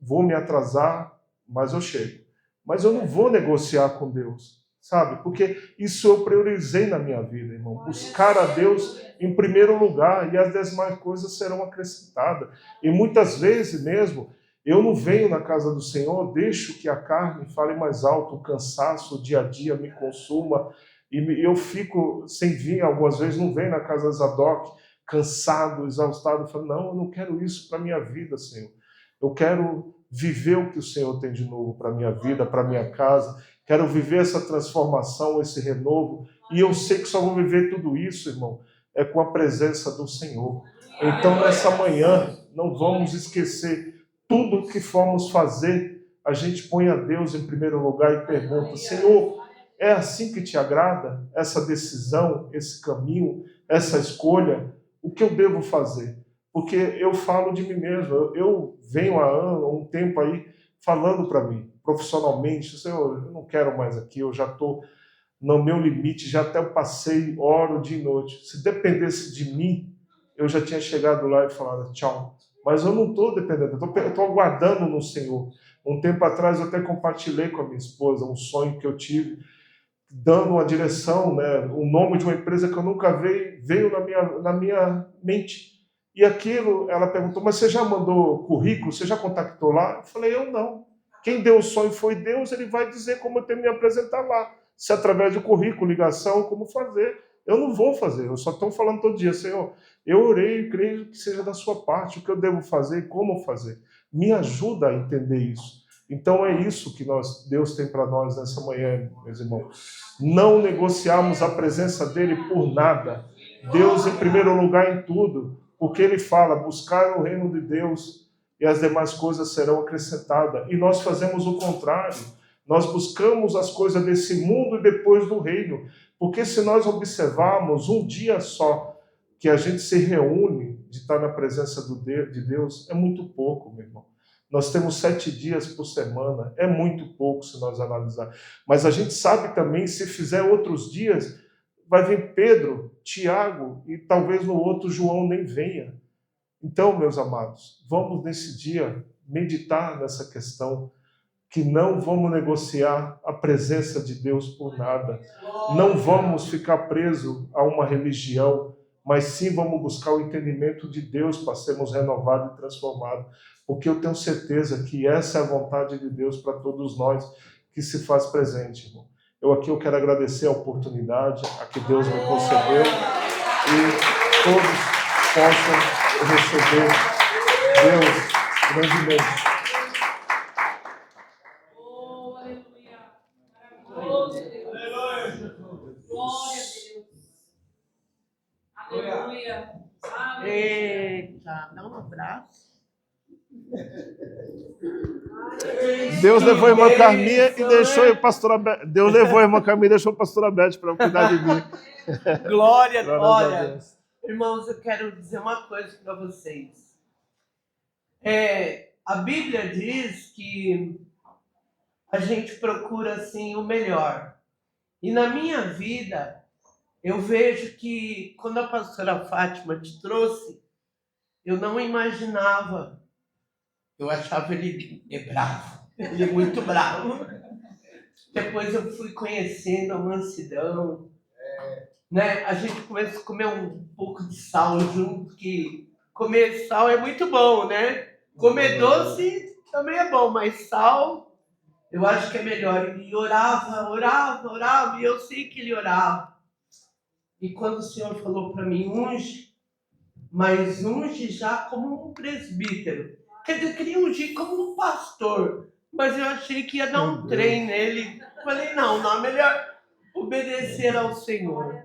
vou me atrasar, mas eu chego. Mas eu não vou negociar com Deus, sabe? Porque isso eu priorizei na minha vida, irmão. Buscar a Deus em primeiro lugar e as demais coisas serão acrescentadas. E muitas vezes mesmo, eu não venho na casa do Senhor, deixo que a carne fale mais alto, o cansaço, o dia a dia me consuma, e eu fico sem vir, algumas vezes não venho na casa de Zadok, cansado, exaustado, falo, não, eu não quero isso para a minha vida, Senhor. Eu quero viver o que o Senhor tem de novo para a minha vida, para a minha casa, quero viver essa transformação, esse renovo, e eu sei que só vou viver tudo isso, irmão, é com a presença do Senhor. Então, nessa manhã, não vamos esquecer, tudo o que formos fazer, a gente põe a Deus em primeiro lugar e pergunta, Senhor, é assim que te agrada? Essa decisão, esse caminho, essa escolha? O que eu devo fazer? Porque eu falo de mim mesmo, eu venho há um tempo aí falando para mim, profissionalmente, Senhor, eu não quero mais aqui, eu já estou no meu limite, já até passei, oro dia e noite. Se dependesse de mim, eu já tinha chegado lá e falado tchau. Mas eu não estou dependendo, eu estou aguardando no Senhor. Um tempo atrás eu até compartilhei com a minha esposa um sonho que eu tive, dando uma direção, né, o nome de uma empresa que eu nunca veio na minha mente. E aquilo, ela perguntou, mas você já mandou currículo? Você já contactou lá? Eu falei, eu não. Quem deu o sonho foi Deus, ele vai dizer como eu tenho que me apresentar lá. Se através de currículo, ligação, como fazer. Eu não vou fazer, eu só estou falando todo dia, Senhor, eu orei e creio que seja da sua parte, o que eu devo fazer e como fazer. Me ajuda a entender isso. Então é isso que Deus tem para nós nessa manhã, meus irmãos. Não negociarmos a presença dele por nada. Deus em primeiro lugar em tudo, porque ele fala, buscar o reino de Deus e as demais coisas serão acrescentadas. E nós fazemos o contrário. Nós buscamos as coisas desse mundo e depois do reino. Porque se nós observarmos um dia só que a gente se reúne de estar na presença de Deus, é muito pouco, meu irmão. Nós temos 7 dias por semana, é muito pouco se nós analisarmos. Mas a gente sabe também, se fizer outros dias, vai vir Pedro, Tiago e talvez no outro João nem venha. Então, meus amados, vamos nesse dia meditar nessa questão, que não vamos negociar a presença de Deus por nada. Não vamos ficar presos a uma religião, mas sim vamos buscar o entendimento de Deus para sermos renovados e transformados. Porque eu tenho certeza que essa é a vontade de Deus para todos nós que se faz presente, irmão. Eu quero agradecer a oportunidade a que Deus me concedeu e todos possam receber Deus grandemente. Eita, dá um abraço. Deus levou a irmã Carminha e deixou a pastora Beth. Deus levou a irmã Carminha e deixou a pastora Beth para cuidar de mim. Glória, Glórias a olha, Deus. irmãos, eu quero dizer uma coisa para vocês. A Bíblia diz que a gente procura assim o melhor. E na minha vida, eu vejo que quando a pastora Fátima te trouxe, eu não imaginava. Eu achava ele bravo, ele é muito bravo. Depois eu fui conhecendo a mansidão, né? A gente começa a comer um pouco de sal junto, que comer sal é muito bom, né? Comer doce também é bom, mas sal eu acho que é melhor. Ele orava, e eu sei que ele orava. E quando o Senhor falou para mim, unge, mas unge já como um presbítero. Quer dizer, eu queria ungir como um pastor, mas eu achei que ia dar um trem nele. Falei, não, melhor obedecer ao Senhor.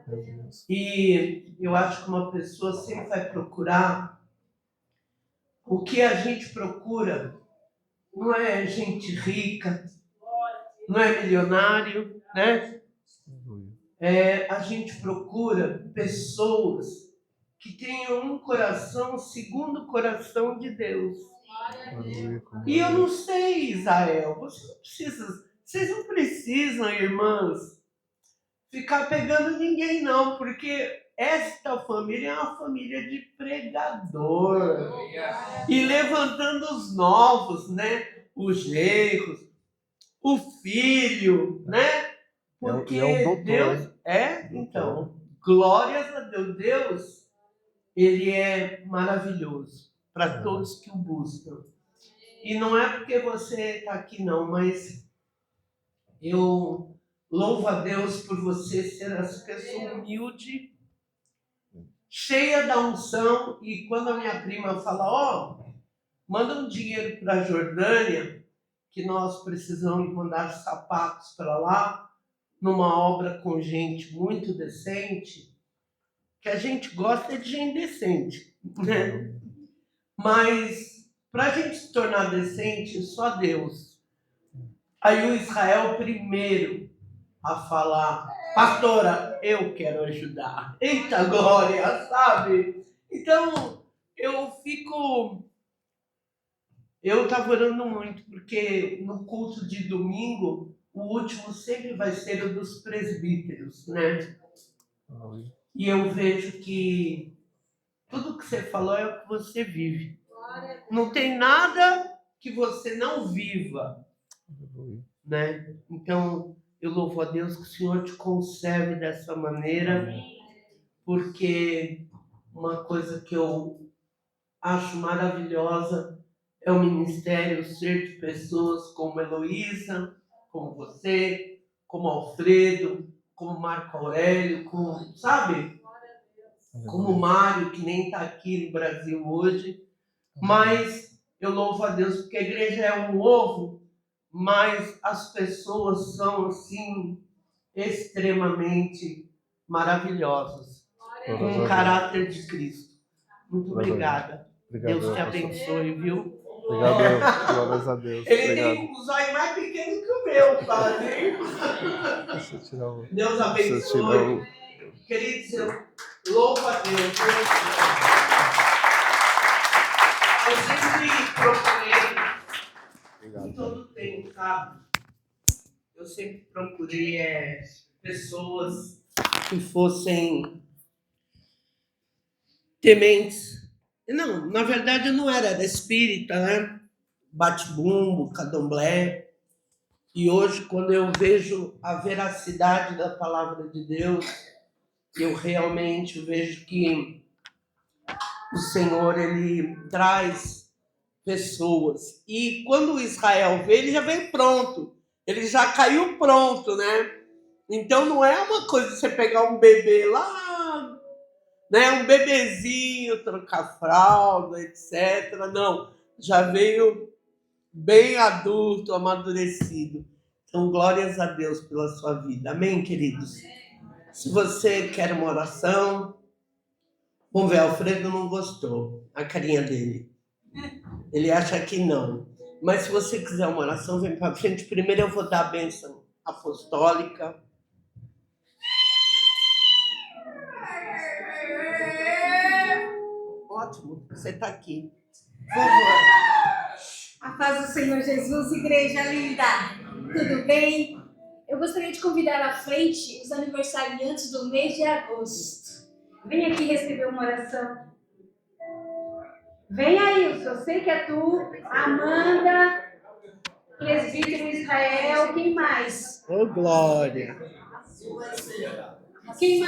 E eu acho que uma pessoa sempre vai procurar o que a gente procura. Não é gente rica, não é milionário, né? A gente procura pessoas que tenham um coração segundo o coração de Deus. E eu não sei, Israel, vocês não precisam, irmãs, ficar pegando ninguém não, porque esta família é uma família de pregador. E levantando os novos, né? Os genros, o filho, né? Porque é um doutor, Deus então, glórias a Deus. Deus, ele é maravilhoso para todos que o buscam. E não é porque você está aqui não, mas eu louvo a Deus por você ser essa pessoa humilde, cheia da unção. E quando a minha prima fala, manda um dinheiro para a Jordânia, que nós precisamos mandar sapatos para lá, numa obra com gente muito decente, que a gente gosta de gente decente, né? Mas para a gente se tornar decente, só Deus. Aí o Israel primeiro a falar, pastora, eu quero ajudar. Eita glória, sabe? Então, eu estava orando muito, porque no culto de domingo, o último sempre vai ser o dos presbíteros, né? E eu vejo que tudo que você falou é o que você vive. Não tem nada que você não viva, né? Então, eu louvo a Deus que o Senhor te conserve dessa maneira, porque uma coisa que eu acho maravilhosa é o ministério ser de pessoas como Heloísa, como você, como Alfredo, como Marco Aurélio, sabe? Como o Mário, que nem está aqui no Brasil hoje. Mas eu louvo a Deus porque a igreja é um ovo, mas as pessoas são, assim, extremamente maravilhosas, com o caráter de Cristo. Muito obrigada. Deus te abençoe, viu? Obrigado, glórias a Deus. Ele tem um zóio mais pequeno que o meu, padre. Deus abençoe. Queridos, eu louvo a Deus. Eu sempre procurei, em todo tempo, sabe? Eu sempre procurei pessoas que fossem tementes Não, na verdade não era espírita, né? Bate-bumbo, candomblé. E hoje, quando eu vejo a veracidade da palavra de Deus, eu realmente vejo que o Senhor, ele traz pessoas. E quando o Israel veio, ele já veio pronto. Ele já caiu pronto, né? Então não é uma coisa você pegar um bebê lá, né? Um bebezinho, trocar fralda, etc. Não, já veio bem adulto, amadurecido. Então, glórias a Deus pela sua vida. Amém, queridos? Se você quer uma oração, vamos ver, Alfredo não gostou, a carinha dele. Ele acha que não. Mas se você quiser uma oração, vem para frente. Primeiro eu vou dar a bênção apostólica. Ótimo, você está aqui. Por favor. A paz do Senhor Jesus, igreja linda. Tudo bem? Eu gostaria de convidar à frente os aniversariantes do mês de agosto. Vem aqui receber uma oração. Vem aí, eu sei que é tu, Amanda, presbítero Israel, quem mais? Ô, glória. Quem mais?